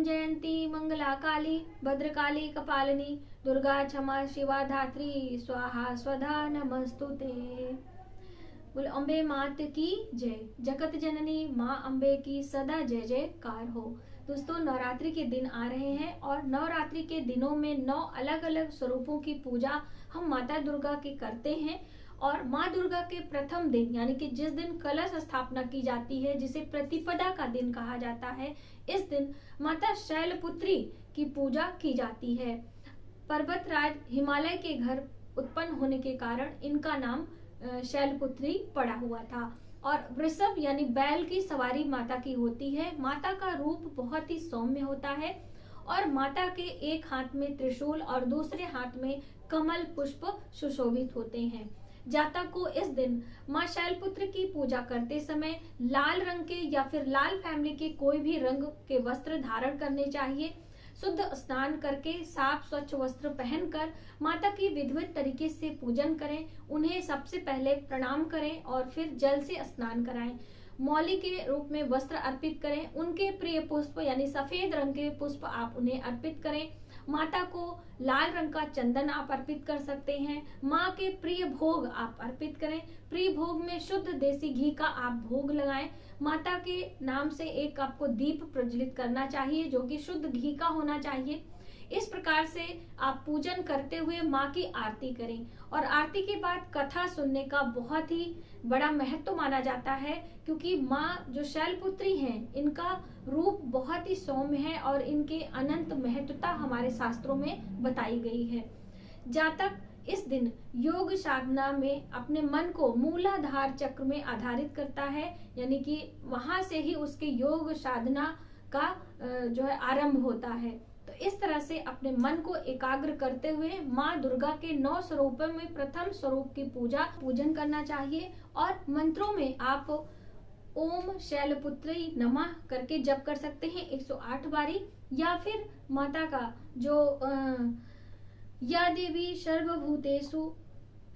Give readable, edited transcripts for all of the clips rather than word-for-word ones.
जयंती मंगला काली भद्रकाली कपालिनी दुर्गा क्षमा शिवा धात्री स्वाहा स्वधा नमस्तुते। बोले अम्बे मात की जय। जगत जननी माँ अम्बे की सदा जय जयकार हो। दोस्तों, नवरात्रि के दिन आ रहे हैं और नवरात्रि के दिनों में 9 अलग अलग स्वरूपों की पूजा हम माता दुर्गा की करते हैं। और माँ दुर्गा के प्रथम दिन यानी कि जिस दिन कलश स्थापना की जाती है, जिसे प्रतिपदा का दिन कहा जाता है, इस दिन माता शैलपुत्री की पूजा की जाती है। पर्वतराज हिमालय के घर उत्पन्न होने के कारण इनका नाम शैलपुत्री पड़ा हुआ था। और वृषभ यानी बैल की सवारी माता की होती है। माता का रूप बहुत ही सौम्य होता है और माता के एक हाथ में त्रिशूल और दूसरे हाथ में कमल पुष्प सुशोभित होते हैं। जातक को इस दिन माँ शैलपुत्री की पूजा करते समय लाल रंग के या फिर लाल फैमिली के कोई भी रंग के वस्त्र धारण करने चाहिए। शुद्ध स्नान करके साफ स्वच्छ वस्त्र पहनकर माता की विधिवत तरीके से पूजन करें। उन्हें सबसे पहले प्रणाम करें और फिर जल से स्नान कराएं। मौली के रूप में वस्त्र अर्पित करें। उनके प्रिय पुष्प यानी सफेद रंग के पुष्प आप उन्हें अर्पित करें। माता को लाल रंग का चंदन आप अर्पित कर सकते हैं। माँ के प्रिय भोग आप अर्पित करें। प्रिय भोग में शुद्ध देसी घी का आप भोग लगाएं। माता के नाम से एक आपको दीप प्रज्वलित करना चाहिए जो कि शुद्ध घी का होना चाहिए। इस प्रकार से आप पूजन करते हुए माँ की आरती करें। और आरती के बाद कथा सुनने का बहुत ही बड़ा महत्व माना जाता है, क्योंकि माँ जो शैलपुत्री हैं, इनका रूप बहुत ही सौम्य है और इनके अनंत महत्वता हमारे शास्त्रों में बताई गई है। जातक इस दिन योग साधना में अपने मन को मूलाधार चक्र में आधारित करता है, यानी कि वहां से ही उसके योग साधना का जो है आरंभ होता है। तो इस तरह से अपने मन को एकाग्र करते हुए माँ दुर्गा के 9 स्वरूपों में प्रथम स्वरूप की पूजन करना चाहिए। और मंत्रों में आप ओम शैलपुत्री नमः करके जप कर सकते हैं 108 बारी, या फिर माता का जो या देवी सर्वभूतेषु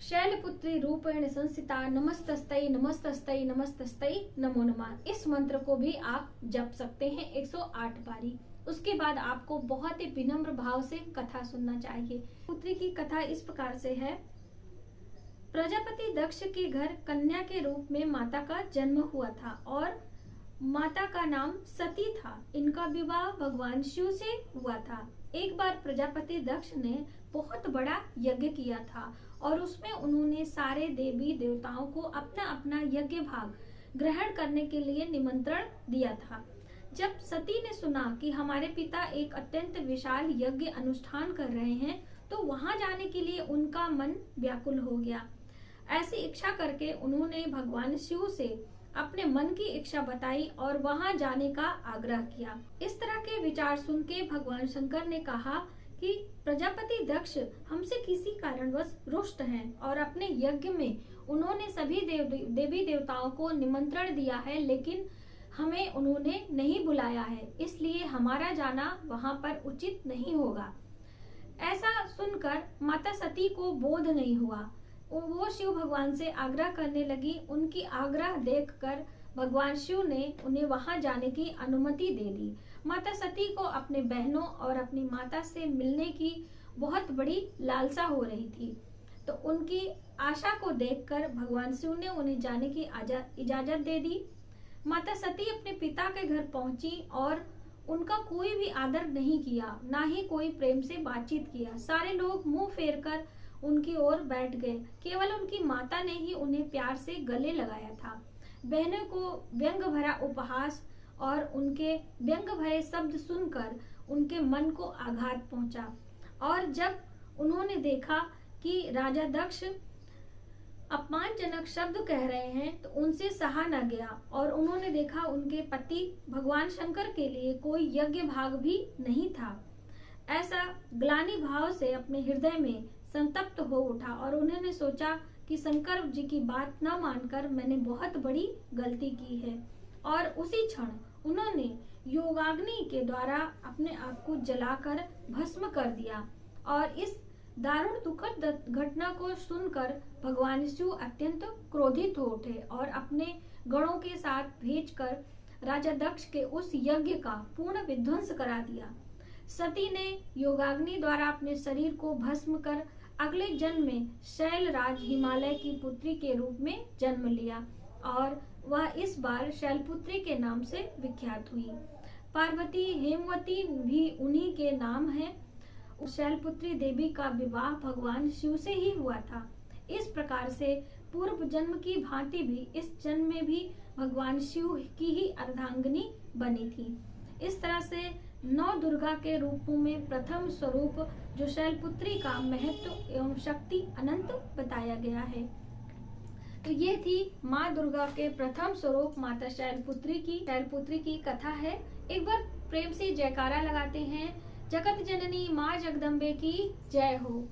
शैलपुत्री रूपेण संस्थिता नमस्तस्तै नमस्तस्तै नमस्तस्तै नमो नमः, इस मंत्र को भी आप जप सकते हैं 108 बारी। उसके बाद आपको बहुत ही विनम्र भाव से कथा सुनना चाहिए। पुत्री की कथा इस प्रकार से है। प्रजापति दक्ष के घर कन्या के रूप में माता का जन्म हुआ था और माता का नाम सती था। इनका विवाह भगवान शिव से हुआ था। एक बार प्रजापति दक्ष ने बहुत बड़ा यज्ञ किया था और उसमें उन्होंने सारे देवी देवताओं को अपना अपना यज्ञ भाग ग्रहण करने के लिए निमंत्रण दिया था। जब सती ने सुना कि हमारे पिता एक अत्यंत विशाल यज्ञ अनुष्ठान कर रहे हैं, तो वहां जाने के लिए उनका मन व्याकुल हो गया। ऐसी इच्छा करके उन्होंने भगवान शिव से अपने मन की इच्छा बताई और वहां जाने का आग्रह किया। इस तरह के विचार सुन के भगवान शंकर ने कहा कि प्रजापति दक्ष हमसे किसी कारणवश रुष्ट हैं और अपने यज्ञ में उन्होंने सभी देवी देवताओं को निमंत्रण दिया है, लेकिन हमें उन्होंने नहीं बुलाया है, इसलिए हमारा जाना वहां पर उचित नहीं होगा। ऐसा सुनकर माता सती को बोध नहीं हुआ। वो शिव भगवान से आग्रह करने लगी। उनकी आग्रह देखकर भगवान शिव ने उन्हें वहां जाने की अनुमति दे दी। माता सती को अपने बहनों और अपनी माता से मिलने की बहुत बड़ी लालसा हो रही थी, तो उनकी आशा को देखकर भगवान शिव ने उन्हें जाने की इजाजत दे दी। माता सती अपने पिता के घर पहुंची और उनका कोई भी आदर नहीं किया, ना ही कोई प्रेम से बातचीत किया। सारे लोग मुंह फेरकर उनकी ओर बैठ गए। केवल उनकी माता ने ही उन्हें प्यार से गले लगाया था। बहनों को व्यंग भरा उपहास और उनके व्यंग भरे शब्द सुनकर उनके मन को आघात पहुंचा। और जब उन्होंने देखा कि राजा दक्ष अपमानजनक शब्द कह रहे हैं, तो उनसे सहा न गया और उन्होंने देखा उनके पति भगवान शंकर के लिए कोई यज्ञ भाग भी नहीं था। ऐसा ग्लानि भाव से अपने हृदय में संतप्त हो उठा और उन्होंने सोचा कि शंकर जी की बात न मानकर मैंने बहुत बड़ी गलती की है। और उसी क्षण उन्होंने योगाग्नि के द्वारा अपने आप को जलाकर भस्म कर दिया। और इस दारुण दुखद घटना को सुनकर भगवान शिव अत्यंत क्रोधित हो उठे और अपने गणों के साथ भेजकर राजा दक्ष के उस यज्ञ का पूर्ण विध्वंस करा दिया। सती ने योगाग्नि द्वारा अपने शरीर को भस्म कर अगले जन्म में शैलराज हिमालय की पुत्री के रूप में जन्म लिया और वह इस बार शैलपुत्री के नाम से विख्यात हुई। पार्वती हेमवती भी उन्हीं के नाम है। शैलपुत्री देवी का विवाह भगवान शिव से ही हुआ था। इस प्रकार से पूर्व जन्म की भांति भी इस जन्म में भी भगवान शिव की ही अर्धांगिनी बनी थी। इस तरह से 9 दुर्गा के रूपों में प्रथम स्वरूप जो शैलपुत्री का महत्व एवं शक्ति अनंत बताया गया है। तो ये थी माँ दुर्गा के प्रथम स्वरूप माता शैलपुत्री की कथा है। एक बार प्रेम से जयकारा लगाते हैं। जगत जननी माँ जगदम्बे की जय हो।